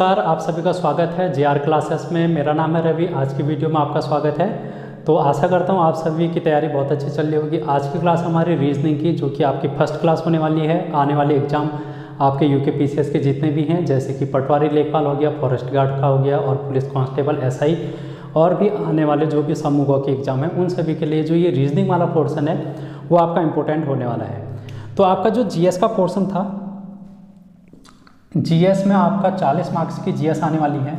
नमस्कार, आप सभी का स्वागत है जेआर क्लासेस में। मेरा नाम है रवि। आज की वीडियो में आपका स्वागत है। तो आशा करता हूँ आप सभी की तैयारी बहुत अच्छी चल रही होगी। आज की क्लास हमारी रीजनिंग की, जो कि आपकी फर्स्ट क्लास होने वाली है। आने वाले एग्जाम आपके यूके पीसीएस के जितने भी हैं, जैसे कि पटवारी लेखपाल हो गया, फॉरेस्ट गार्ड का हो गया और पुलिस कांस्टेबल एसआई, और भी आने वाले जो भी समूहों के एग्जाम हैं, उन सभी के लिए जो ये रीजनिंग वाला पोर्शन है वो आपका इम्पोर्टेंट होने वाला है। तो आपका जो जीएस का पोर्शन था, जीएस में आपका 40 मार्क्स की जीएस आने वाली है।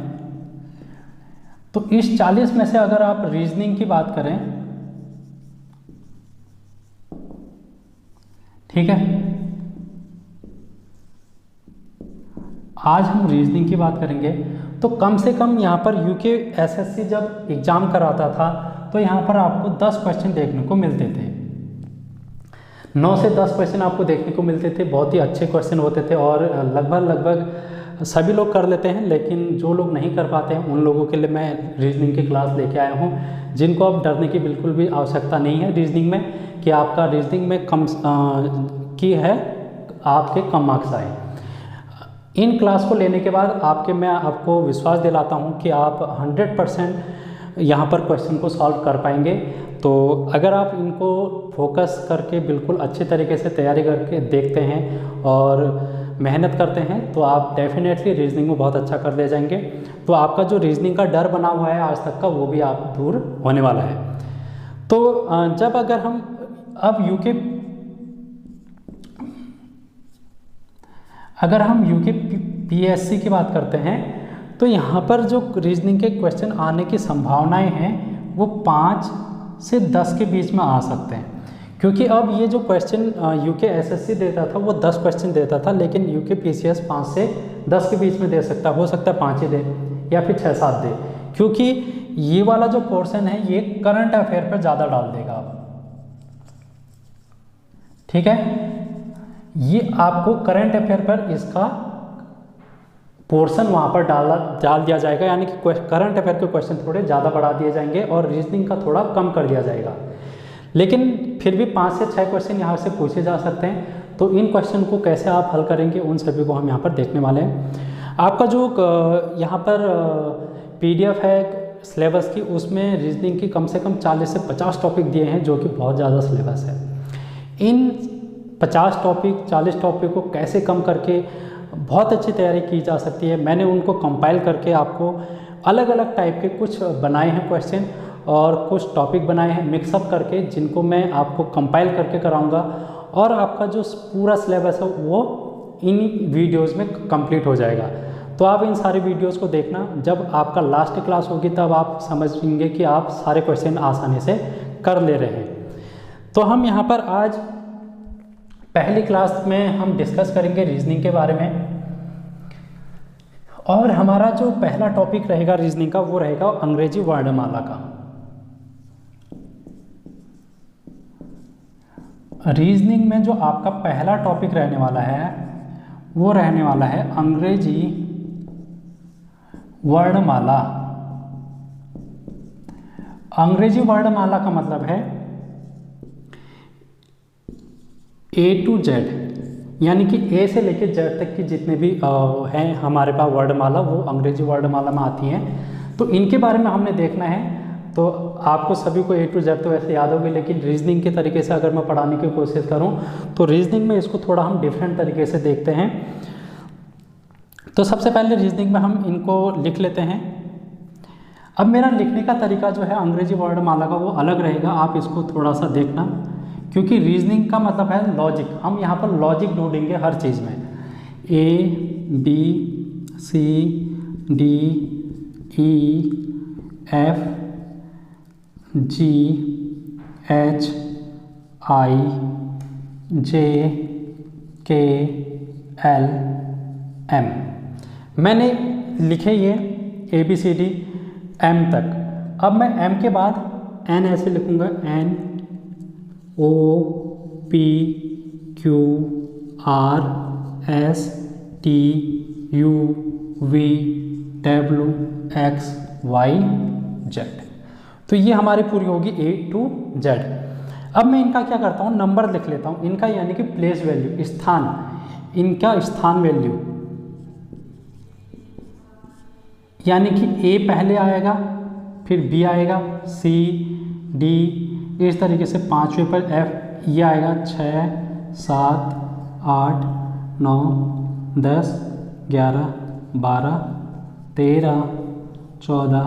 तो इस 40 में से अगर आप रीजनिंग की बात करें, ठीक है, आज हम रीजनिंग की बात करेंगे। तो कम से कम यहाँ पर यूके एसएससी जब एग्जाम कराता था तो यहाँ पर आपको 10 क्वेश्चन देखने को मिलते थे। 9 से 10 क्वेश्चन आपको देखने को मिलते थे। बहुत ही अच्छे क्वेश्चन होते थे और लगभग सभी लोग कर लेते हैं, लेकिन जो लोग नहीं कर पाते हैं उन लोगों के लिए मैं रीजनिंग की क्लास लेके आया हूँ, जिनको अब डरने की बिल्कुल भी आवश्यकता नहीं है रीजनिंग में, कि आपका रीजनिंग में कम की है, आपके कम मार्क्स आए। इन क्लास को लेने के बाद मैं आपको विश्वास दिलाता हूँ कि आप 100% यहाँ पर क्वेश्चन को सॉल्व कर पाएंगे। तो अगर आप इनको फोकस करके बिल्कुल अच्छे तरीके से तैयारी करके देखते हैं और मेहनत करते हैं तो आप डेफिनेटली रीजनिंग में बहुत अच्छा कर ले जाएंगे। तो आपका जो रीजनिंग का डर बना हुआ है आज तक का, वो भी आप दूर होने वाला है। तो जब अगर हम अब यूके पीएससी की बात करते हैं, तो यहाँ पर जो रीजनिंग के क्वेश्चन आने की संभावनाएं हैं वो 5 से 10 के बीच में आ सकते हैं। क्योंकि अब ये जो क्वेश्चन यूके एसएससी देता था वो 10 क्वेश्चन देता था, लेकिन यूके पीसीएस 5 से 10 के बीच में दे सकता है। हो सकता है 5 ही दे या फिर 6-7 दे, क्योंकि ये वाला जो पोर्शन है ये करंट अफेयर पर ज़्यादा डाल देगा अब, ठीक है। ये आपको करंट अफेयर पर इसका पोर्शन वहाँ पर डाल दिया जाएगा, यानी कि करंट अफेयर के क्वेश्चन थोड़े ज़्यादा बढ़ा दिए जाएंगे और रीजनिंग का थोड़ा कम कर दिया जाएगा। लेकिन फिर भी 5 से 6 क्वेश्चन यहाँ से पूछे जा सकते हैं। तो इन क्वेश्चन को कैसे आप हल करेंगे उन सभी को हम यहाँ पर देखने वाले हैं। आपका जो यहाँ पर पीडीएफ है सिलेबस की, उसमें रीजनिंग की कम से कम 40 से 50 टॉपिक दिए हैं, जो कि बहुत ज़्यादा सिलेबस है। इन 50 टॉपिक 40 टॉपिक को कैसे कम करके बहुत अच्छी तैयारी की जा सकती है, मैंने उनको कंपाइल करके आपको अलग अलग टाइप के कुछ बनाए हैं क्वेश्चन और कुछ टॉपिक बनाए हैं मिक्सअप करके, जिनको मैं आपको कंपाइल करके कराऊंगा और आपका जो पूरा सिलेबस है वो इन वीडियोस में कंप्लीट हो जाएगा। तो आप इन सारे वीडियोस को देखना, जब आपका लास्ट क्लास होगी तब आप समझेंगे कि आप सारे क्वेश्चन आसानी से कर ले रहे हैं। तो हम यहाँ पर आज पहली क्लास में हम डिस्कस करेंगे रीजनिंग के बारे में, और हमारा जो पहला टॉपिक रहेगा रीजनिंग का वो रहेगा अंग्रेजी वर्णमाला का। रीजनिंग में जो आपका पहला टॉपिक रहने वाला है वो रहने वाला है अंग्रेजी वर्णमाला। अंग्रेजी वर्णमाला का मतलब है A to Z, यानी कि A से लेकर Z तक की जितने भी हैं हमारे पास वर्णमाला, वो अंग्रेजी वर्णमाला में आती हैं। तो इनके बारे में हमने देखना है। तो आपको सभी को A to Z तो वैसे याद होगी, लेकिन रीजनिंग के तरीके से अगर मैं पढ़ाने की कोशिश करूं तो रीजनिंग में इसको थोड़ा हम डिफरेंट तरीके से देखते हैं। तो सबसे पहले रीजनिंग में हम इनको लिख लेते हैं। अब मेरा लिखने का तरीका जो है अंग्रेजी वर्णमाला का वो अलग रहेगा, आप इसको थोड़ा सा देखना, क्योंकि रीजनिंग का मतलब है लॉजिक। हम यहाँ पर लॉजिक ढूंढेंगे हर चीज़ में, ABCDEFGHIJKLM। मैंने लिखे ये ABCD M तक। अब मैं M के बाद N ऐसे लिखूँगा, NOPQRSTUVWXYZ। तो ये हमारी पूरी होगी A to Z। अब मैं इनका क्या करता हूँ, नंबर लिख लेता हूँ इनका, यानी कि प्लेस वैल्यू, स्थान, इनका स्थान वैल्यू। यानी कि ए पहले आएगा, फिर बी आएगा, सी, डी, इस तरीके से पाँचवें पर एफ, ये आएगा 6, 7, 8, 9, 10, 11, 12, 13, 14,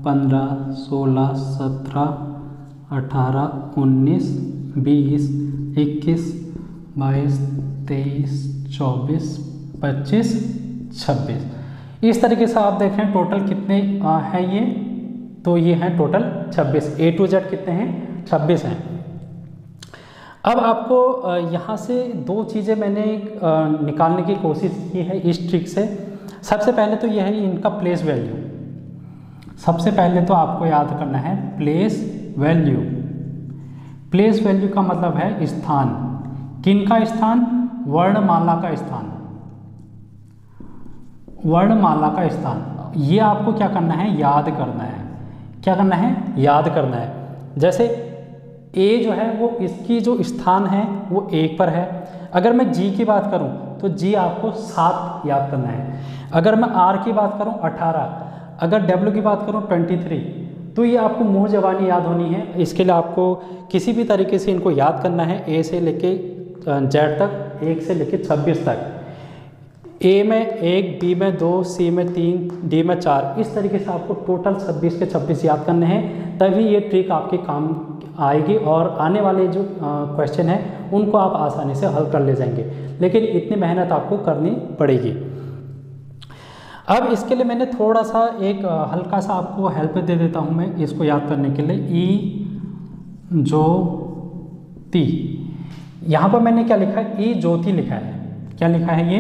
15, 16, 17, 18, 19, 20, 21, 22, 23, 24, 25, 26। इस तरीके से आप देख रहे हैं टोटल कितने हैं ये, तो ये हैं टोटल 26। A to Z कितने हैं? 26 हैं। अब आपको यहाँ से दो चीज़ें मैंने निकालने की कोशिश की है इस ट्रिक से। सबसे पहले तो यह है इनका प्लेस वैल्यू। सबसे पहले तो आपको याद करना है प्लेस वैल्यू। प्लेस वैल्यू का मतलब है स्थान। किन का स्थान? वर्णमाला का स्थान। वर्णमाला का स्थान, ये आपको क्या करना है? याद करना है। क्या करना है? याद करना है। जैसे ए जो है वो इसकी जो स्थान है वो 1 पर है। अगर मैं जी की बात करूं तो जी आपको 7 याद करना है। अगर मैं आर की बात करूं 18, अगर डब्ल्यू की बात करूं 23, तो ये आपको मुँह ज़बानी याद होनी है। इसके लिए आपको किसी भी तरीके से इनको याद करना है। ए से लेके जेड तक, 1 से लेके 26 तक। ए में 1, बी में 2, सी में 3, डी में 4, इस तरीके से आपको टोटल 26 के 26 याद करने हैं, तभी ये ट्रिक आपके काम आएगी और आने वाले जो क्वेश्चन हैं उनको आप आसानी से हल कर ले जाएंगे। लेकिन इतनी मेहनत आपको करनी पड़ेगी। अब इसके लिए मैंमैंने थोड़ा सा एक हल्का सा आपको हेल्प दे देता हूँ मैं इसको याद करने के लिए। ई ज्योति, यहाँ पर मैंने क्या लिखा है? ई ज्योति लिखा है। क्या लिखा है ये?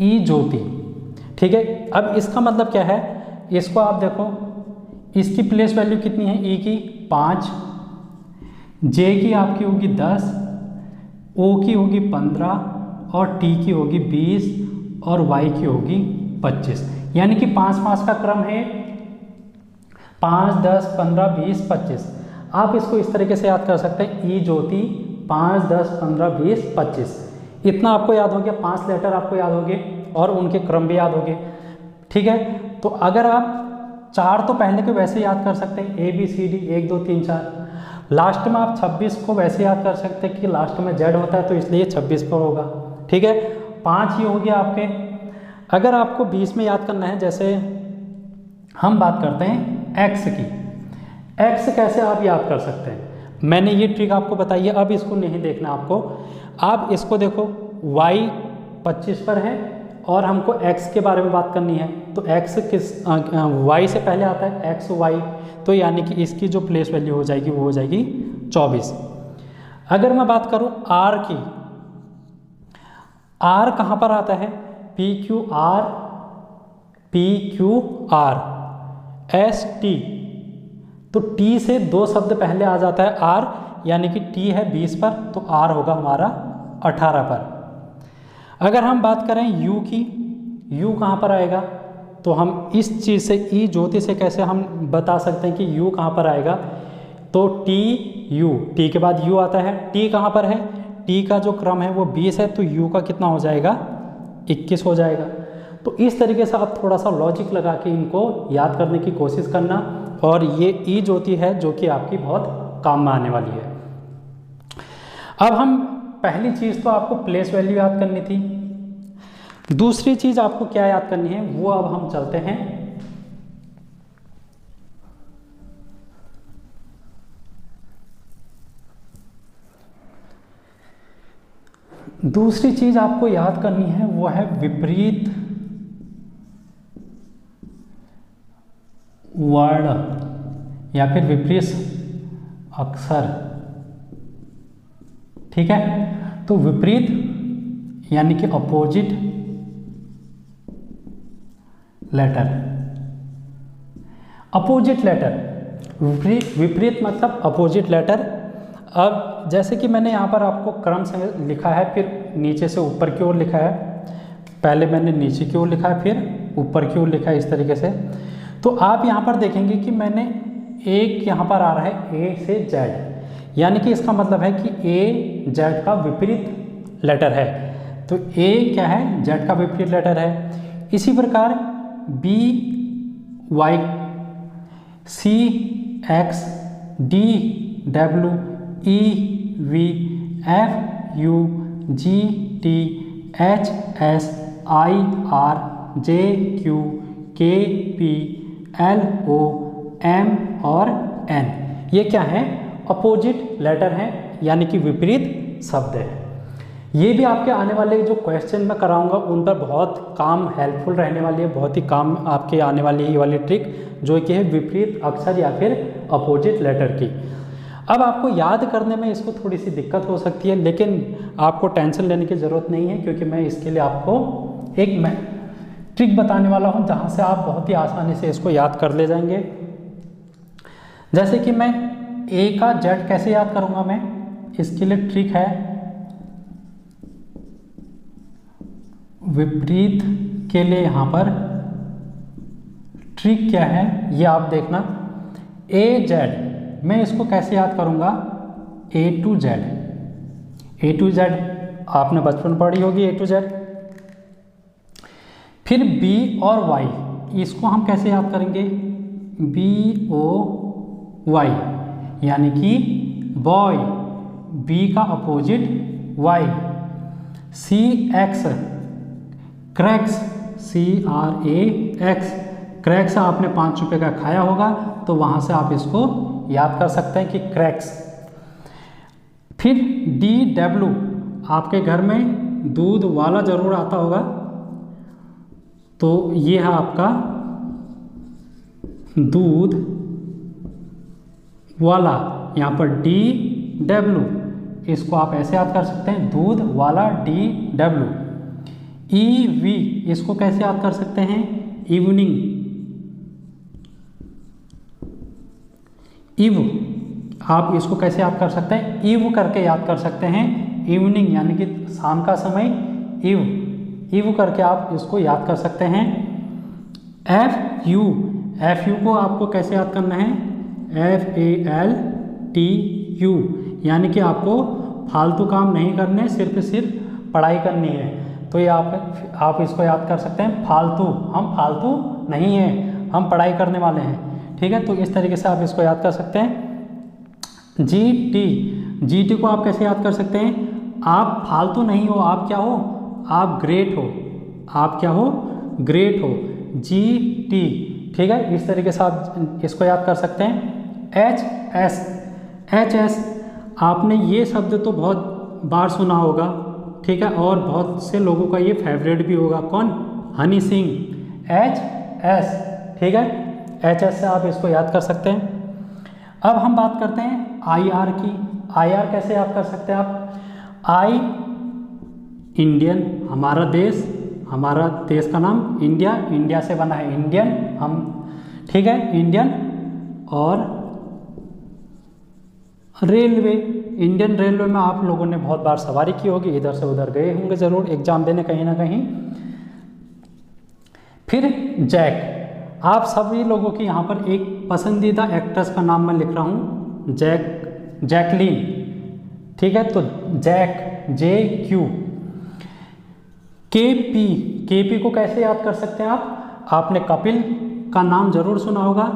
ई ज्योति। ठीक है। अब इसका मतलब क्या है? इसको आप देखो, इसकी प्लेस वैल्यू कितनी है? ई की 5, जे की आपकी होगी 10, ओ की होगी 15 और टी की होगी 20 और वाई की होगी 25। यानी कि 5-5 का क्रम है। 5, 10, 15, 20, 25। आप इसको इस तरीके से याद कर सकते हैं। ई ज्योति 5, 10, 15, 20, 25। इतना आपको याद हो गया। 5 लेटर आपको याद हो गए और उनके क्रम भी याद हो गए। ठीक है। तो अगर आप 4 तो पहले के वैसे याद कर सकते हैं, A B C D 1 2 3 4। Last में आप 26 को वैसे याद कर सकते हैं कि लास्ट में जेड होता है तो इसलिए 26 पर होगा। ठीक है। 5 ये हो गया आपके। अगर आपको 20 में याद करना है, जैसे हम बात करते हैं एक्स की। एक्स कैसे आप याद कर सकते हैं? मैंने ये ट्रिक आपको बताई है। अब इसको नहीं देखना आपको, आप इसको देखो। y 25 पर है और हमको x के बारे में बात करनी है, तो x किस y से पहले आता है, x y, तो यानी कि इसकी जो प्लेस वैल्यू हो जाएगी वो हो जाएगी 24। अगर मैं बात करूं r की, r कहाँ पर आता है? p q r s t, तो t से 2 शब्द पहले आ जाता है r, यानी कि t है 20 पर तो r होगा हमारा 18 पर। अगर हम बात करें u की, u कहाँ पर आएगा? तो हम इस चीज़ से ई ज्योति से कैसे हम बता सकते हैं कि u कहाँ पर आएगा? तो t के बाद u आता है। t कहाँ पर है? t का जो क्रम है वो 20 है, तो u का कितना हो जाएगा? 21 हो जाएगा। तो इस तरीके से आप थोड़ा सा लॉजिक लगा के इनको याद करने की कोशिश करना, और ये ई ज्योति है जो कि आपकी बहुत काम में आने वाली है। अब हम पहली चीज़ तो आपको प्लेस वैल्यू याद करनी थी। दूसरी चीज़ आपको क्या याद करनी है वो अब हम चलते हैं दूसरी चीज़ आपको याद करनी है वो है विपरीत वर्ण या फिर विपरीत अक्षर। ठीक है। तो विपरीत यानी कि अपोजिट लेटर। अपोजिट लेटर, विपरीत मतलब अपोजिट लेटर। अब जैसे कि मैंने यहाँ पर आपको क्रम से लिखा है, फिर नीचे से ऊपर की ओर लिखा है। पहले मैंने नीचे की ओर लिखा है, फिर ऊपर की ओर लिखा है, इस तरीके से। तो आप यहाँ पर देखेंगे कि मैंने एक यहाँ पर आ रहा है ए से जेड, यानी कि इसका मतलब है कि ए जेड का विपरीत लेटर है। तो ए क्या है, जेड का विपरीत लेटर है। इसी प्रकार B Y, C X, D W, E V, F U, G T, H S, I R, J Q, K P, L O, M और एन, ये क्या है, अपोजिट लेटर हैं, यानी कि विपरीत शब्द है। ये भी आपके आने वाले जो क्वेश्चन मैं कराऊंगा उन पर बहुत काम हेल्पफुल रहने वाली है, बहुत ही काम आपके आने वाली ये वाली ट्रिक जो कि है विपरीत अक्षर या फिर अपोजिट लेटर की। अब आपको याद करने में इसको थोड़ी सी दिक्कत हो सकती है, लेकिन आपको टेंशन लेने की ज़रूरत नहीं है, क्योंकि मैं इसके लिए आपको एक मैं ट्रिक बताने वाला हूं जहां से आप बहुत ही आसानी से इसको याद कर ले जाएंगे। जैसे कि मैं ए का जेड कैसे याद करूंगा, मैं इसके लिए ट्रिक है, विपरीत के लिए यहां पर ट्रिक क्या है ये आप देखना। ए जेड मैं इसको कैसे याद करूंगा, A to Z, A to Z आपने बचपन पढ़ी होगी ए टू जेड। फिर बी और वाई, इसको हम कैसे याद करेंगे, बी ओ वाई, यानी कि बॉय, बी का opposite Y. C x, cracks, C R A x, cracks आपने 5 रुपये का खाया होगा तो वहाँ से आप इसको याद कर सकते हैं कि क्रैक्स। फिर डी डब्ल्यू, आपके घर में दूध वाला जरूर आता होगा, तो ये है आपका दूध वाला, यहाँ पर डी डब्ल्यू, इसको आप ऐसे याद कर सकते हैं, दूध वाला डी डब्ल्यू। ई वी, इसको कैसे याद कर सकते हैं, इवनिंग, इव, आप इसको कैसे याद कर सकते हैं, इव करके याद कर सकते हैं, इवनिंग यानी कि शाम का समय, इव, इव करके आप इसको याद कर सकते हैं। एफ यू, एफ यू को आपको कैसे याद करना है, F A L T U, यानी कि आपको फालतू काम नहीं करने, सिर्फ पढ़ाई करनी है। तो ये आप इसको याद कर सकते हैं, फालतू, हम फालतू नहीं हैं, हम पढ़ाई करने वाले हैं, ठीक है। तो इस तरीके से आप इसको याद कर सकते हैं। जी टी, जी टी को आप कैसे याद कर सकते हैं, आप फालतू नहीं हो, आप क्या हो, आप ग्रेट हो, आप क्या हो, ग्रेट हो, जी टी, ठीक है। इस तरीके से आप इसको याद कर सकते हैं। एच एस, एच एस आपने ये शब्द तो बहुत बार सुना होगा, ठीक है, और बहुत से लोगों का ये फेवरेट भी होगा, कौन, हनी सिंह, एच एस, ठीक है, एच एस से आप इसको याद कर सकते हैं। अब हम बात करते हैं आई आर की। आई आर कैसे याद कर सकते हैं आप, आई इंडियन, हमारा देश का नाम इंडिया, इंडिया से बना है इंडियन, हम, ठीक है, इंडियन। और रेलवे, इंडियन रेलवे में आप लोगों ने बहुत बार सवारी की होगी, इधर से उधर गए होंगे जरूर एग्जाम देने कहीं ना कहीं। फिर जैक, आप सभी लोगों की यहाँ पर एक पसंदीदा एक्ट्रेस का नाम मैं लिख रहा हूँ, जैकलीन, ठीक है। तो जैक, जे क्यू। के पी को कैसे याद कर सकते हैं आप, आपने कपिल का नाम जरूर सुना होगा,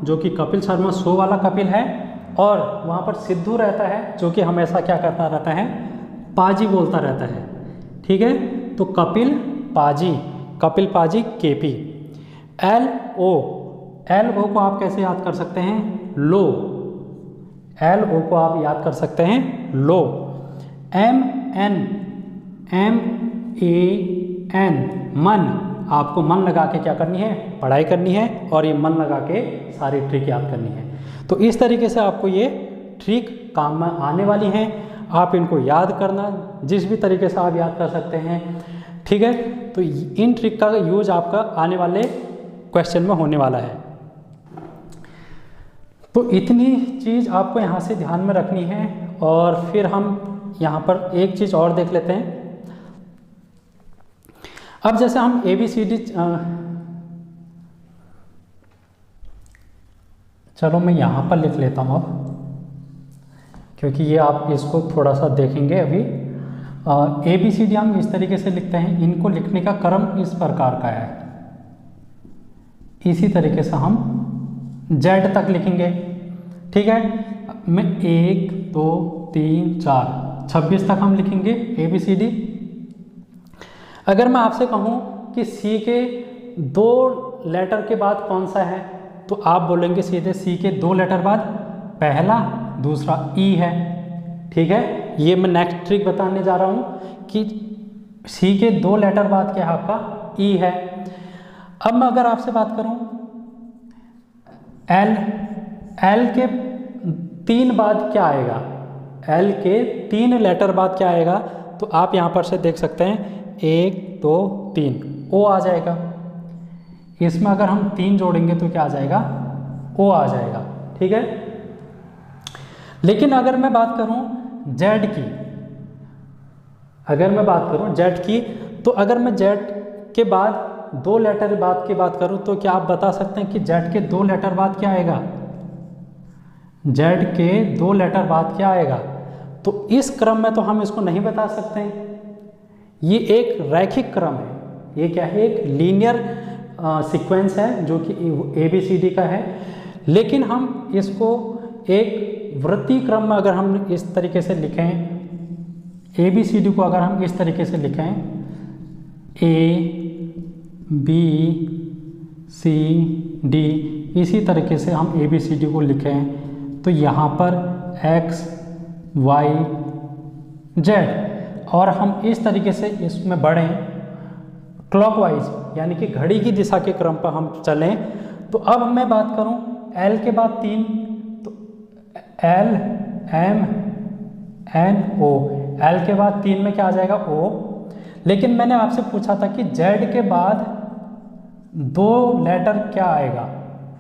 जो कि कपिल शर्मा शो वाला कपिल है, और वहाँ पर सिद्धू रहता है जो कि हमेशा क्या करता रहता है, पाजी बोलता रहता है, ठीक है। तो कपिल पाजी के पी। एल ओ को आप कैसे याद कर सकते हैं, लो, एल ओ को आप याद कर सकते हैं, लो। एम ए एन, मन, आपको मन लगा के क्या करनी है, पढ़ाई करनी है, और ये मन लगा के सारी ट्रिक याद करनी है। तो इस तरीके से आपको ये ट्रिक काम में आने वाली हैं, आप इनको याद करना जिस भी तरीके से आप याद कर सकते हैं, ठीक है। तो इन ट्रिक का यूज आपका आने वाले क्वेश्चन में होने वाला है। तो इतनी चीज़ आपको यहाँ से ध्यान में रखनी है। और फिर हम यहाँ पर एक चीज़ और देख लेते हैं। अब जैसे हम ABCD, चलो मैं यहाँ पर लिख लेता हूँ अब, क्योंकि ये आप इसको थोड़ा सा देखेंगे अभी। ABCD हम इस तरीके से लिखते हैं, इनको लिखने का क्रम इस प्रकार का है। इसी तरीके से हम Z तक लिखेंगे, ठीक है। मैं 1 2 3 4 26 तक हम लिखेंगे ABCD। अगर मैं आपसे कहूँ कि C के 2 लेटर के बाद कौन सा है, तो आप बोलेंगे सीधे C के 2 लेटर बाद पहला, दूसरा E है, ठीक है। ये मैं नेक्स्ट ट्रिक बताने जा रहा हूँ कि C के 2 लेटर बाद क्या है आपका E है। अब मैं अगर आपसे बात करूँ L के 3 बाद क्या आएगा, L के 3 लेटर बाद क्या आएगा, तो आप यहाँ पर से देख सकते हैं 1 2 3 O आ जाएगा। इसमें अगर हम 3 जोड़ेंगे तो क्या आ जाएगा, O आ जाएगा, ठीक है। लेकिन अगर मैं बात करूं Z की, अगर मैं बात करूं Z की, तो अगर मैं Z के बाद 2 लेटर बाद की बात करूं तो क्या आप बता सकते हैं कि Z के 2 लेटर बाद क्या आएगा, Z के 2 लेटर बाद क्या आएगा। तो इस क्रम में तो हम इसको नहीं बता सकते हैं, ये एक रैखिक क्रम है, ये क्या है, एक लीनियर सीक्वेंस है जो कि ABCD का है। लेकिन हम इसको एक वृत्तीय क्रम में अगर हम इस तरीके से लिखें, ABCD को अगर हम इस तरीके से लिखें ABCD, इसी तरीके से हम ABCD को लिखें तो यहाँ पर X Y Z, और हम इस तरीके से इसमें बढ़ें क्लॉकवाइज, यानी कि घड़ी की दिशा के क्रम पर हम चलें। तो अब मैं बात करूं L के बाद 3, तो L M N O, L के बाद 3 में क्या आ जाएगा O। लेकिन मैंने आपसे पूछा था कि Z के बाद 2 लेटर क्या आएगा,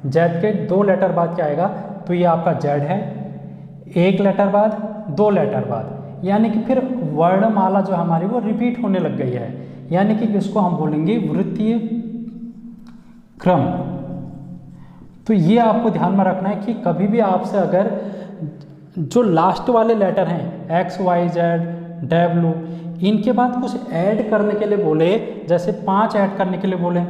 Z के 2 लेटर बाद क्या आएगा, तो ये आपका Z है। 1 लेटर बाद 2 लेटर बाद, यानी कि फिर वर्णमाला जो हमारी वो रिपीट होने लग गई है, यानी कि इसको हम बोलेंगे वृत्तीय क्रम। तो ये आपको ध्यान में रखना है कि कभी भी आपसे अगर जो लास्ट वाले लेटर हैं X Y Z W, इनके बाद कुछ ऐड करने के लिए बोले, जैसे 5 ऐड करने के लिए बोले,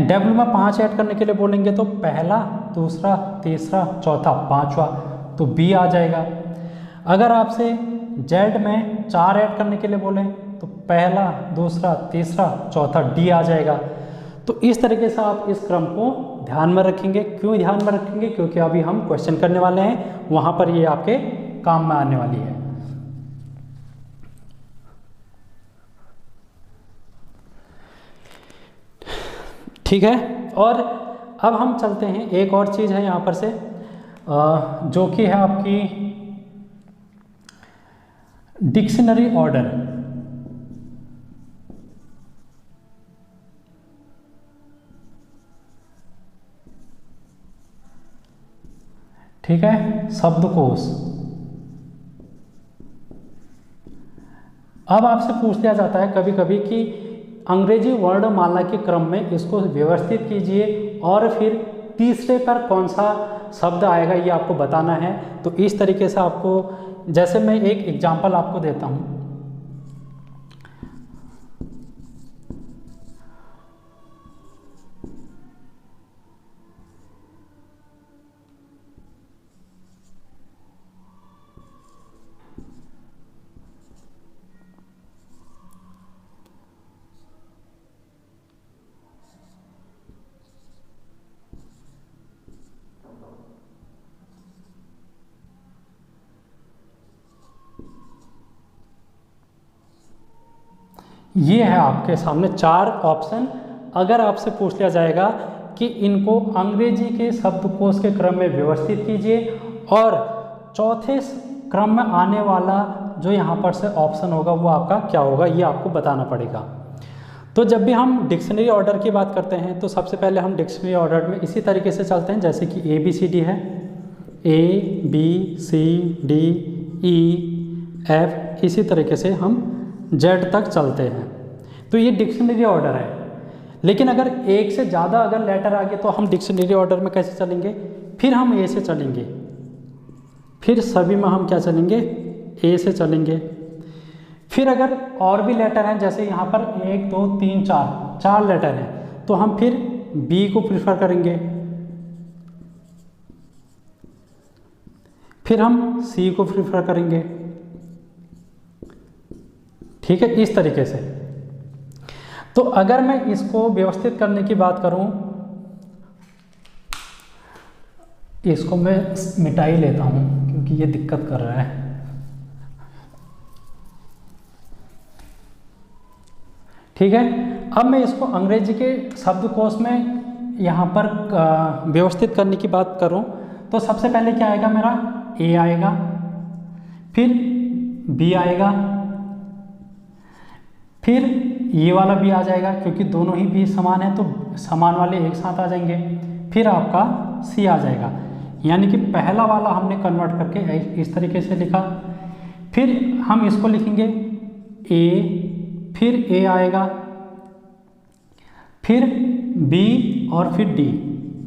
W में 5 ऐड करने के लिए बोलेंगे तो पहला, दूसरा, तीसरा, चौथा, 5वां, तो B आ जाएगा। अगर आपसे Z में 4 ऐड करने के लिए बोलें तो पहला, दूसरा, तीसरा, चौथा, D आ जाएगा। तो इस तरीके से आप इस क्रम को ध्यान में रखेंगे। क्यों ध्यान में रखेंगे, क्योंकि अभी हम क्वेश्चन करने वाले हैं, वहाँ पर ये आपके काम में आने वाली है। ठीक है, और अब हम चलते हैं, एक और चीज़ है यहाँ पर से जो कि है आपकी डिक्शनरी ऑर्डर। ठीक है, शब्दकोश। अब आपसे पूछ लिया जाता है कभी कभी कि अंग्रेजी वर्णमाला के क्रम में इसको व्यवस्थित कीजिए और फिर तीसरे पर कौन सा शब्द आएगा ये आपको बताना है। तो इस तरीके से आपको, जैसे मैं एक एग्जांपल आपको देता हूँ। ये है आपके सामने 4 ऑप्शन। अगर आपसे पूछ लिया जाएगा कि इनको अंग्रेजी के शब्दकोश के क्रम में व्यवस्थित कीजिए और चौथे क्रम में आने वाला जो यहाँ पर से ऑप्शन होगा वो आपका क्या होगा, ये आपको बताना पड़ेगा। तो जब भी हम डिक्शनरी ऑर्डर की बात करते हैं तो सबसे पहले हम डिक्शनरी ऑर्डर में इसी तरीके से चलते हैं, जैसे कि ABCD है, ABCDEF, इसी तरीके से हम Z तक चलते हैं। तो ये डिक्शनरी ऑर्डर है। लेकिन अगर एक से ज़्यादा अगर लेटर आ गए तो हम डिक्शनरी ऑर्डर में कैसे चलेंगे, फिर हम A से चलेंगे, फिर सभी में हम क्या चलेंगे, A से चलेंगे, फिर अगर और भी लेटर हैं, जैसे यहाँ पर 1 2 3 4 4 लेटर हैं, तो हम फिर बी को प्रीफर करेंगे, फिर हम सी को प्रीफर करेंगे। ठीक है, इस तरीके से। तो अगर मैं इसको व्यवस्थित करने की बात करूं, इसको मैं मिटा ही लेता हूं क्योंकि ये दिक्कत कर रहा है। ठीक है, अब मैं इसको अंग्रेजी के शब्दकोश में यहाँ पर व्यवस्थित करने की बात करूँ तो सबसे पहले क्या आएगा मेरा, ए आएगा, फिर बी आएगा, फिर ये वाला बी आ जाएगा क्योंकि दोनों ही बी समान है तो समान वाले एक साथ आ जाएंगे, फिर आपका सी आ जाएगा। यानी कि पहला वाला हमने कन्वर्ट करके इस तरीके से लिखा, फिर हम इसको लिखेंगे ए, फिर ए आएगा, फिर बी और फिर डी,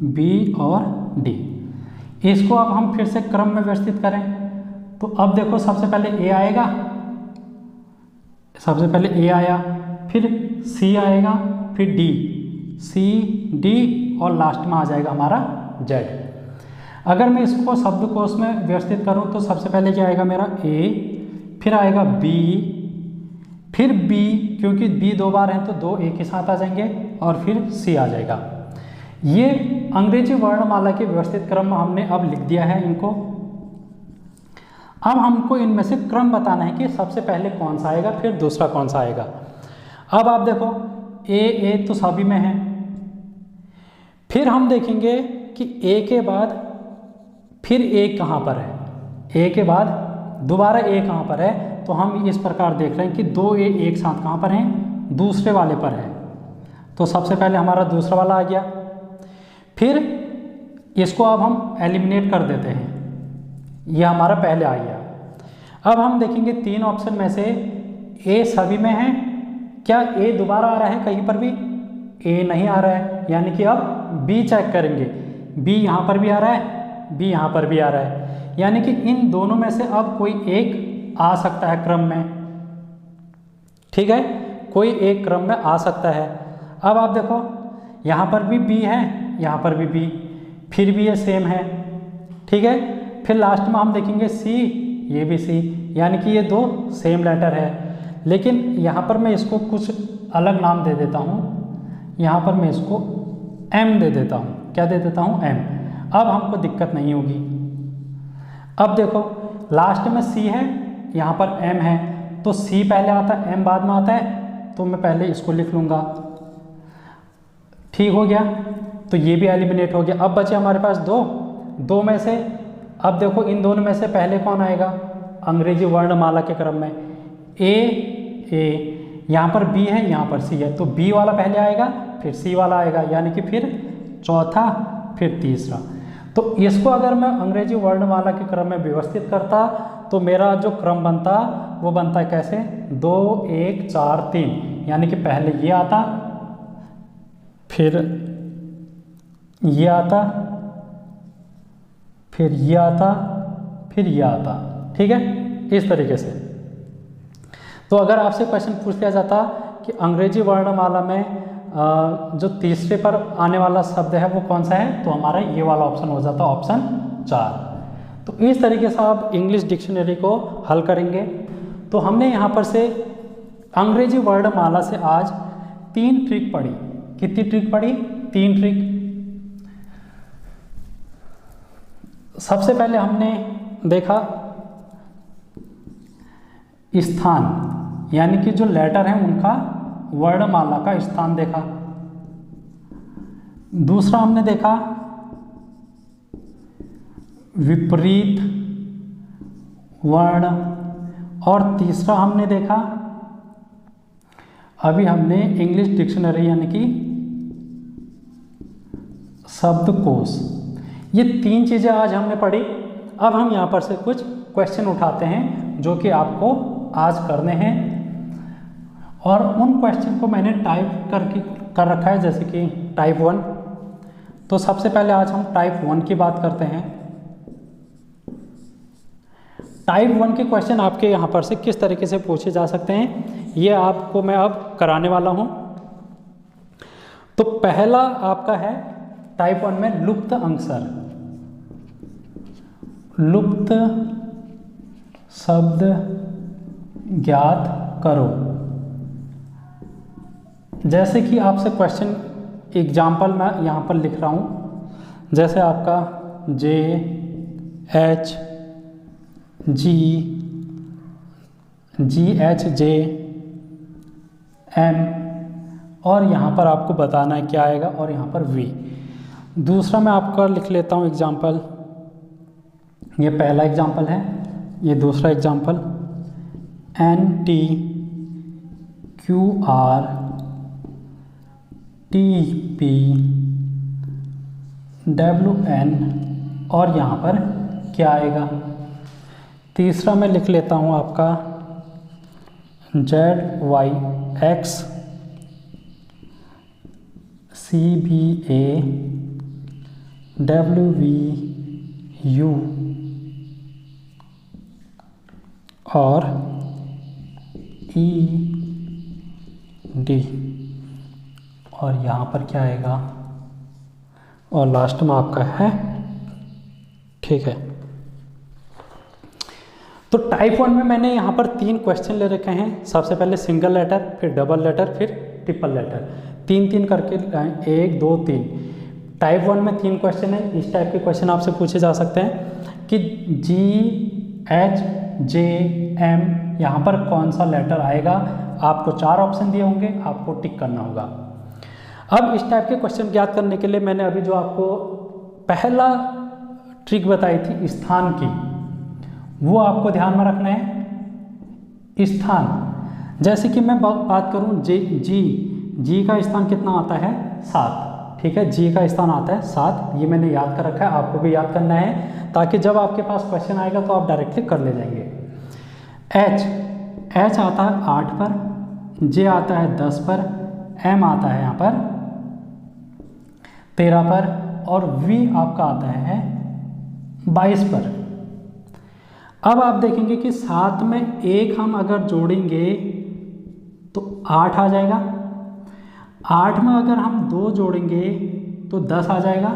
बी और डी। इसको अब हम फिर से क्रम में व्यवस्थित करें तो अब देखो सबसे पहले ए आएगा, सबसे पहले ए आया, फिर सी आएगा, फिर डी, सी डी और लास्ट में आ जाएगा हमारा जेड। अगर मैं इसको शब्दकोश में व्यवस्थित करूं तो सबसे पहले क्या आएगा मेरा ए, फिर आएगा बी, फिर बी, क्योंकि बी 2 बार हैं तो 2 एक ही साथ आ जाएंगे, और फिर सी आ जाएगा। ये अंग्रेजी वर्णमाला के व्यवस्थित क्रम में हमने अब लिख दिया है इनको। अब हमको इनमें से क्रम बताना है कि सबसे पहले कौन सा आएगा, फिर दूसरा कौन सा आएगा। अब आप देखो ए तो सभी में है, फिर हम देखेंगे कि ए के बाद फिर ए कहाँ पर है, ए के बाद दोबारा ए कहाँ पर है, तो हम इस प्रकार देख रहे हैं कि 2 ए एक साथ कहाँ पर हैं, दूसरे वाले पर है। तो सबसे पहले हमारा दूसरा वाला आ गया, फिर इसको अब हम एलिमिनेट कर देते हैं, यह हमारा पहले आ गया। अब हम देखेंगे 3 ऑप्शन में से ए सभी में है, क्या ए दोबारा आ रहा है कहीं पर भी, ए नहीं आ रहा है, यानी कि अब बी चेक करेंगे, बी यहाँ पर भी आ रहा है, बी यहाँ पर भी आ रहा है, यानी कि इन दोनों में से अब कोई एक आ सकता है क्रम में। ठीक है, कोई एक क्रम में आ सकता है। अब आप देखो यहाँ पर भी बी है, यहाँ पर भी बी, फिर भी ये सेम है। ठीक है, फिर लास्ट में हम देखेंगे सी, ये भी सी, यानी कि ये 2 सेम लेटर है। लेकिन यहाँ पर मैं इसको कुछ अलग नाम दे देता हूँ, यहाँ पर मैं इसको एम दे देता हूँ। क्या दे देता हूँ, एम। अब हमको दिक्कत नहीं होगी। अब देखो लास्ट में सी है, यहाँ पर एम है, तो सी पहले आता है एम बाद में आता है, तो मैं पहले इसको लिख लूँगा। ठीक हो गया, तो ये भी एलिमिनेट हो गया। अब बचे हमारे पास 2 में से, अब देखो इन दोनों में से पहले कौन आएगा, अंग्रेजी वर्णमाला के क्रम में ए, यहाँ पर बी है, यहाँ पर सी है, तो बी वाला पहले आएगा, फिर सी वाला आएगा, यानी कि फिर चौथा, फिर तीसरा। तो इसको अगर मैं अंग्रेजी वर्णमाला के क्रम में व्यवस्थित करता तो मेरा जो क्रम बनता वो बनता है कैसे, 2 1 4 3, यानी कि पहले ये आता, फिर ये आता, फिर ये आता, फिर ये आता। ठीक है, इस तरीके से। तो अगर आपसे क्वेश्चन पूछ लिया जाता कि अंग्रेजी वर्णमाला में जो तीसरे पर आने वाला शब्द है वो कौन सा है, तो हमारा ये वाला ऑप्शन हो जाता, ऑप्शन 4। तो इस तरीके से आप इंग्लिश डिक्शनरी को हल करेंगे। तो हमने यहाँ पर से अंग्रेजी वर्णमाला से आज 3 ट्रिक पढ़ी। कितनी ट्रिक पढ़ी, 3 ट्रिक। सबसे पहले हमने देखा स्थान, यानी कि जो लेटर हैं उनका वर्णमाला का स्थान देखा। दूसरा हमने देखा विपरीत वर्ण, और तीसरा हमने देखा, अभी हमने इंग्लिश डिक्शनरी यानी कि शब्दकोश। ये 3 चीज़ें आज हमने पढ़ी। अब हम यहाँ पर से कुछ क्वेश्चन उठाते हैं जो कि आपको आज करने हैं, और उन क्वेश्चन को मैंने टाइप कर रखा है, जैसे कि टाइप 1। तो सबसे पहले आज हम टाइप 1 की बात करते हैं। टाइप 1 के क्वेश्चन आपके यहाँ पर से किस तरीके से पूछे जा सकते हैं ये आपको मैं अब कराने वाला हूँ। तो पहला आपका है टाइप 1 में लुप्त अंकस्वर, लुप्त शब्द ज्ञात करो। जैसे कि आपसे क्वेश्चन एग्जाम्पल मैं यहाँ पर लिख रहा हूँ, जैसे आपका J H H J M और यहाँ पर आपको बताना है क्या आएगा और यहाँ पर वी। दूसरा मैं आपका लिख लेता हूँ एग्जाम्पल, ये पहला एग्जाम्पल है, ये दूसरा example N T Q R T P W N और यहाँ पर क्या आएगा। तीसरा मैं लिख लेता हूँ आपका Z Y X C B A W V U और ई डी और यहाँ पर क्या आएगा और लास्ट में आपका है, ठीक है। तो टाइप 1 में मैंने यहाँ पर 3 क्वेश्चन ले रखे हैं। सबसे पहले सिंगल लेटर, फिर डबल लेटर, फिर ट्रिपल लेटर, 3-3 करके 1 2 3। टाइप 1 में 3 क्वेश्चन है। इस टाइप के क्वेश्चन आपसे पूछे जा सकते हैं कि जी एच जे एम यहाँ पर कौन सा लेटर आएगा। आपको 4 ऑप्शन दिए होंगे, आपको टिक करना होगा। अब इस टाइप के क्वेश्चन ज्ञात करने के लिए मैंने अभी जो आपको पहला ट्रिक बताई थी स्थान की, वो आपको ध्यान में रखना है। स्थान, जैसे कि मैं बात करूं जी का स्थान कितना आता है 7, ठीक है, जी का स्थान आता है 7, ये मैंने याद कर रखा है, आपको भी याद करना है ताकि जब आपके पास क्वेश्चन आएगा तो आप डायरेक्टली कर ले जाएंगे। एच आता है 8 पर, जे आता है 10 पर, एम आता है यहाँ पर 13 पर और वी आपका आता है 22 पर। अब आप देखेंगे कि 7 में 1 हम अगर जोड़ेंगे तो 8 आ जाएगा, 8 में अगर हम 2 जोड़ेंगे तो 10 आ जाएगा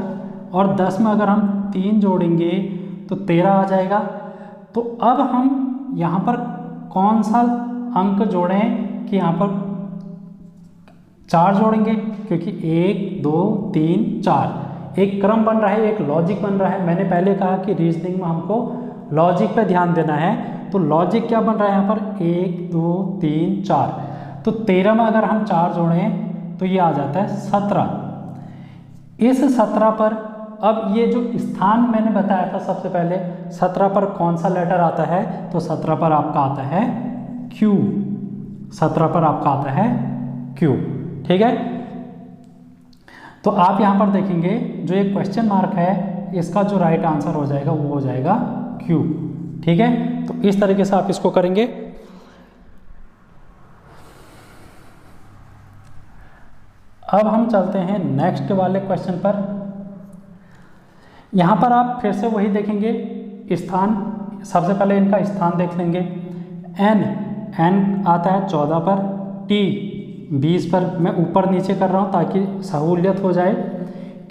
और 10 में अगर हम 3 जोड़ेंगे तो 13 आ जाएगा। तो अब हम यहाँ पर कौन सा अंक जोड़ें कि यहाँ पर 4 जोड़ेंगे, क्योंकि 1 2 3 4 एक क्रम बन रहा है, एक लॉजिक बन रहा है। मैंने पहले कहा कि रीजनिंग में हमको लॉजिक पे ध्यान देना है, तो लॉजिक क्या बन रहा है यहाँ पर 1 2 3 4। तो 13 में अगर हम 4 जोड़ें तो ये आ जाता है 17। इस 17 पर अब ये जो स्थान मैंने बताया था सबसे पहले, 17 पर कौन सा लेटर आता है, तो 17 पर आपका आता है Q, 17 पर आपका आता है Q, ठीक है। तो आप यहाँ पर देखेंगे जो एक क्वेश्चन मार्क है, इसका जो राइट आंसर हो जाएगा वो हो जाएगा Q, ठीक है। तो इस तरीके से आप इसको करेंगे। अब हम चलते हैं नेक्स्ट वाले क्वेश्चन पर। यहाँ पर आप फिर से वही देखेंगे स्थान, सबसे पहले इनका स्थान देख लेंगे। एन आता है 14 पर, टी 20 पर, मैं ऊपर नीचे कर रहा हूँ ताकि सहूलियत हो जाए।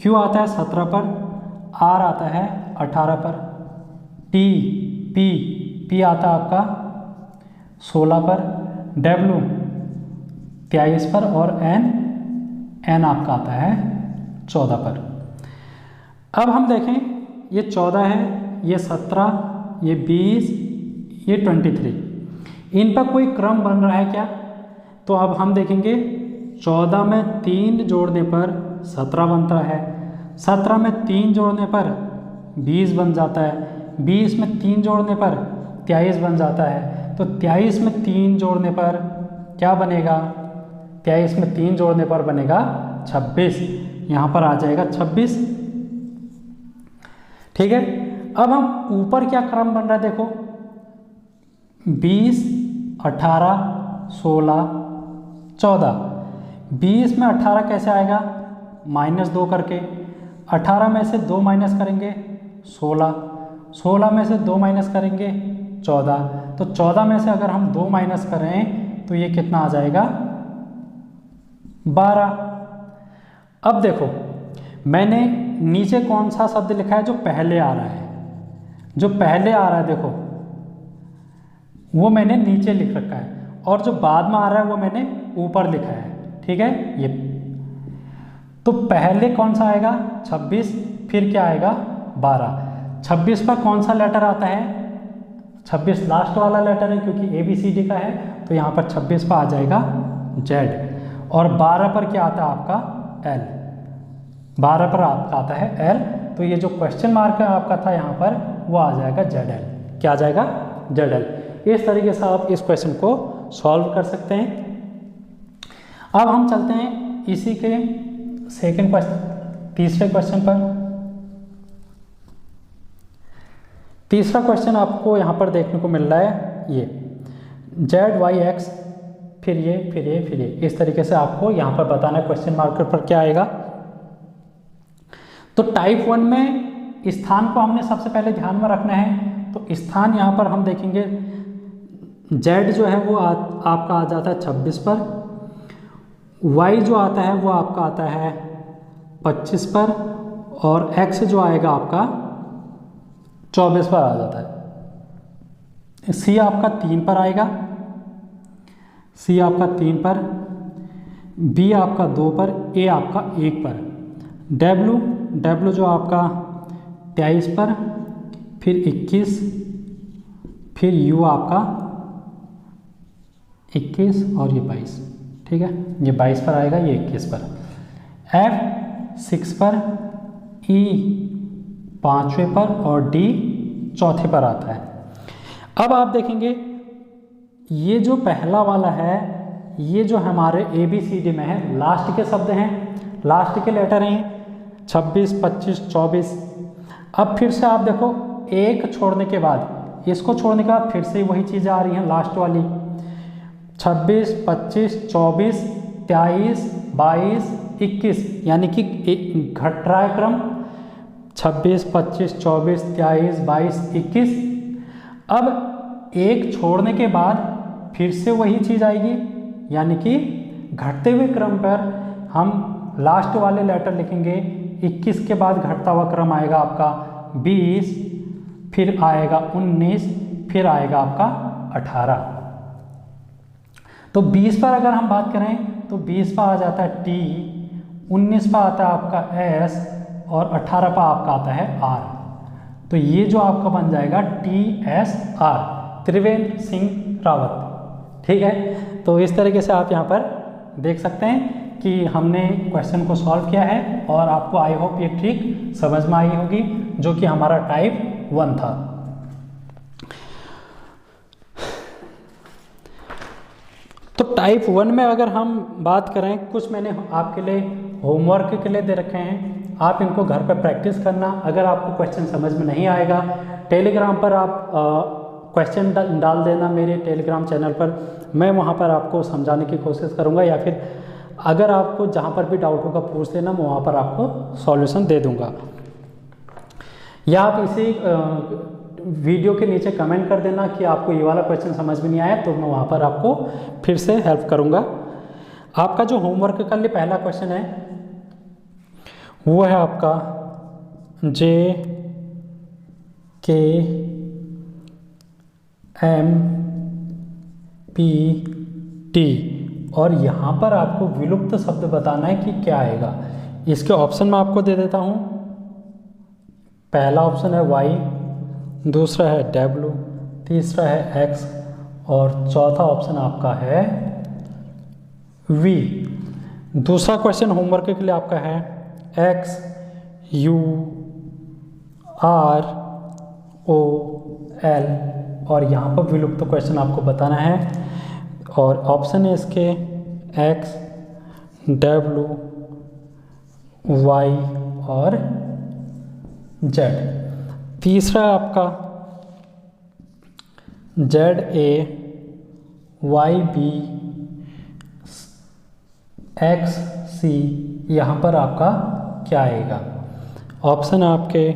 क्यू आता है 17 पर, आर आता है 18 पर, पी आता है आपका 16 पर, डब्ल्यू 23 पर और एन आपका आता है 14 पर। अब हम देखें ये 14 है, ये 17, ये 20, ये 23, इन पर कोई क्रम बन रहा है क्या? तो अब हम देखेंगे 14 में 3 जोड़ने पर 17 बनता है, 17 में 3 जोड़ने पर 20 बन जाता है, 20 में 3 जोड़ने पर 23 बन जाता है। तो 23 में 3 जोड़ने पर क्या बनेगा? 23 में 3 जोड़ने पर बनेगा 26, यहाँ पर आ जाएगा 26, ठीक है। अब हम ऊपर क्या क्रम बन रहा है देखो, 20, 18, 16, 14। 20 में 18 कैसे आएगा? -2 करके, 18 में से 2 माइनस करेंगे 16, 16 में से 2 माइनस करेंगे 14, तो 14 में से अगर हम 2 माइनस करें तो ये कितना आ जाएगा 12। अब देखो मैंने नीचे कौन सा शब्द लिखा है जो पहले आ रहा है, जो पहले आ रहा है देखो वो मैंने नीचे लिख रखा है, और जो बाद में आ रहा है वो मैंने ऊपर लिखा है, ठीक है। ये तो पहले कौन सा आएगा 26, फिर क्या आएगा 12। 26 पर कौन सा लेटर आता है, 26 लास्ट वाला लेटर है क्योंकि ABCD का है, तो यहाँ पर 26 पर आ जाएगा Z, और 12 पर क्या आता है आपका L, 12 पर आपका आता है L, तो ये जो क्वेश्चन मार्क आपका था यहाँ पर वो आ जाएगा ZL, क्या आ जाएगा ZL। इस तरीके से आप इस क्वेश्चन को सॉल्व कर सकते हैं। अब हम चलते हैं इसी के सेकंड क्वेश्चन, तीसरे क्वेश्चन पर। तीसरा क्वेश्चन आपको यहाँ पर देखने को मिल रहा है ये ZYX, फिर ये फिर ये फिर ये, इस तरीके से आपको यहाँ पर बताना है क्वेश्चन मार्कर पर क्या आएगा। तो टाइप 1 में स्थान को हमने सबसे पहले ध्यान में रखना है, तो स्थान यहाँ पर हम देखेंगे Z जो है वो आपका आ जाता है 26 पर, Y जो आता है वो आपका आता है 25 पर, और X जो आएगा आपका 24 पर आ जाता है। C आपका 3 पर आएगा, C आपका 3 पर, B आपका 2 पर, A आपका 1 पर, W जो आपका 23 पर, फिर 21, फिर U आपका 21 और ये 22, ठीक है, ये 22 पर आएगा, ये 21 पर, F 6 पर, E 5वें पर, और D चौथे पर आता है। अब आप देखेंगे ये जो पहला वाला है ये जो हमारे ABCD में है लास्ट के शब्द हैं, लास्ट के लेटर हैं 26, 25, 24। अब फिर से आप देखो एक छोड़ने के बाद, इसको छोड़ने के बाद फिर से वही चीज़ें आ रही हैं लास्ट वाली, 26, 25, 24, 23, 22, 21, यानी कि घट रहा है क्रम 26, 25, 24, 23, 22, 21। अब एक छोड़ने के बाद फिर से वही चीज़ आएगी, यानी कि घटते हुए क्रम पर हम लास्ट वाले लेटर लिखेंगे। 21 के बाद घटता हुआ क्रम आएगा आपका 20, फिर आएगा 19, फिर आएगा आपका 18। तो 20 पर अगर हम बात करें तो 20 पर आ जाता है T, 19 पर आता है आपका S, और 18 पर आपका आता है R। तो ये जो आपका बन जाएगा TSR, त्रिवेंद्र सिंह रावत, ठीक है। तो इस तरीके से आप यहाँ पर देख सकते हैं कि हमने क्वेश्चन को सॉल्व किया है, और आपको आई होप ये ट्रिक समझ में आई होगी, जो कि हमारा टाइप 1 था। तो टाइप 1 में अगर हम बात करें, कुछ मैंने आपके लिए होमवर्क के लिए दे रखे हैं, आप इनको घर पर प्रैक्टिस करना। अगर आपको क्वेश्चन समझ में नहीं आएगा, टेलीग्राम पर आप क्वेश्चन डाल देना मेरे टेलीग्राम चैनल पर, मैं वहाँ पर आपको समझाने की कोशिश करूँगा, या फिर अगर आपको जहाँ पर भी डाउट होगा पूछ लेना, मैं वहाँ पर आपको सॉल्यूशन दे दूँगा। या आप इसी वीडियो के नीचे कमेंट कर देना कि आपको ये वाला क्वेश्चन समझ में नहीं आया, तो मैं वहाँ पर आपको फिर से हेल्प करूँगा। आपका जो होमवर्क का लिए पहला क्वेश्चन है वो है आपका JKMPT, और यहाँ पर आपको विलुप्त शब्द बताना है कि क्या आएगा। इसके ऑप्शन मैं आपको दे देता हूँ। पहला ऑप्शन है Y, दूसरा है W, तीसरा है X, और चौथा ऑप्शन आपका है V। दूसरा क्वेश्चन होमवर्क के लिए आपका है X U R O L, और यहाँ पर विलुप्त क्वेश्चन आपको बताना है, और ऑप्शन है इसके X W Y और Z। तीसरा आपका ZA YB XC, यहाँ पर आपका क्या आएगा। ऑप्शन है आपके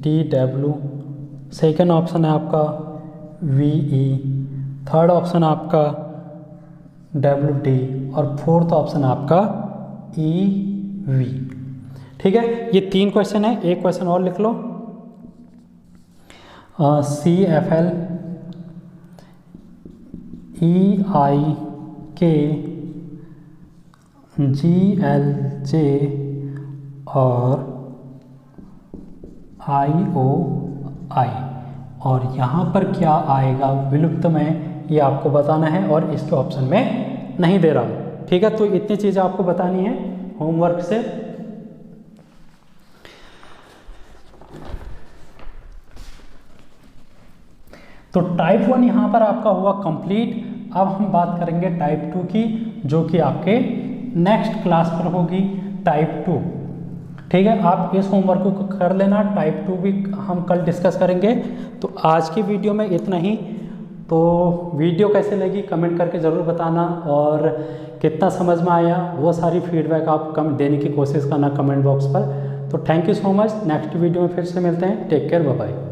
DW, सेकंड ऑप्शन है आपका VE, थर्ड ऑप्शन आपका WD और फोर्थ ऑप्शन आपका EV। ठीक है, ये 3 क्वेश्चन है। एक क्वेश्चन और लिख लो, CFL, EIK, GLJ और IOI, और यहाँ पर क्या आएगा विलुप्त में, ये आपको बताना है और इसके ऑप्शन में नहीं दे रहा हूँ। ठीक है, तो इतनी चीज़ें आपको बतानी है होमवर्क से। तो टाइप 1 यहाँ पर आपका हुआ कंप्लीट। अब हम बात करेंगे टाइप 2 की, जो कि आपके नेक्स्ट क्लास पर होगी, टाइप 2। ठीक है, आप इस होमवर्क को कर लेना, टाइप 2 भी हम कल डिस्कस करेंगे। तो आज की वीडियो में इतना ही। तो वीडियो कैसे लगी कमेंट करके ज़रूर बताना, और कितना समझ में आया वो सारी फीडबैक आप देने की कोशिश करना कमेंट बॉक्स पर। तो thank you so much. Next video में फिर से मिलते हैं। Take care, bye bye.